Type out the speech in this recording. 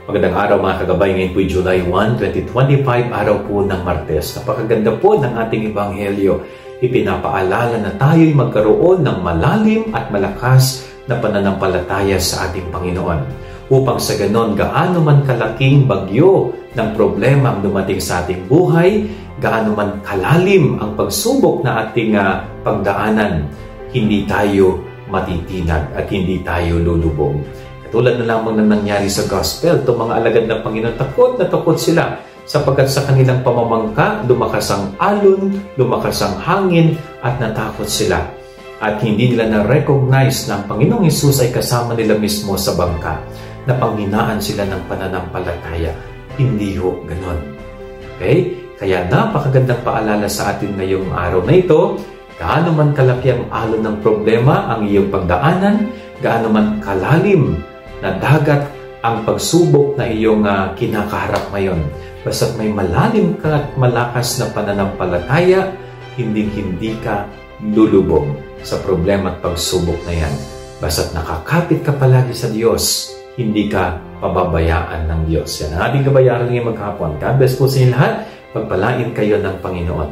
Magandang araw mga kagabay, ngayon po July 1, 2025, araw po ng Martes. Napakaganda po ng ating Ebanghelyo. Ipinapaalala na tayo'y magkaroon ng malalim at malakas na pananampalataya sa ating Panginoon. Upang sa ganon, gaano man kalaking bagyo ng problema ang dumating sa ating buhay, gaano man kalalim ang pagsubok na ating pagdaanan, hindi tayo matitinag at hindi tayo lulubog. Katulad na lamang na nangyari sa gospel, itong mga alagad ng Panginoon, takot na takot sila sapagkat sa kanilang pamamangka, lumakas ang alon, lumakas ang hangin at natakot sila. At hindi nila na-recognize na ang Panginoong Hesus ay kasama nila mismo sa bangka. Napanghinaan sila ng pananampalataya. Hindi ho ganon. Okay? Kaya napakagandang paalala sa atin ngayong araw na ito, gaano man kalaki ang alon ng problema ang iyong pagdaanan, gaano man kalalim na dagat ang pagsubok na iyong kinakaharap ngayon. Basta't may malalim ka at malakas na pananampalataya, hindi ka lulubog sa problema at pagsubok na yan. Basta't nakakapit ka palagi sa Diyos, hindi ka pababayaan ng Diyos. Yan ang ating kabayaran ngayong maghapon. God bless po sa inyo lahat. Pagpalain kayo ng Panginoon.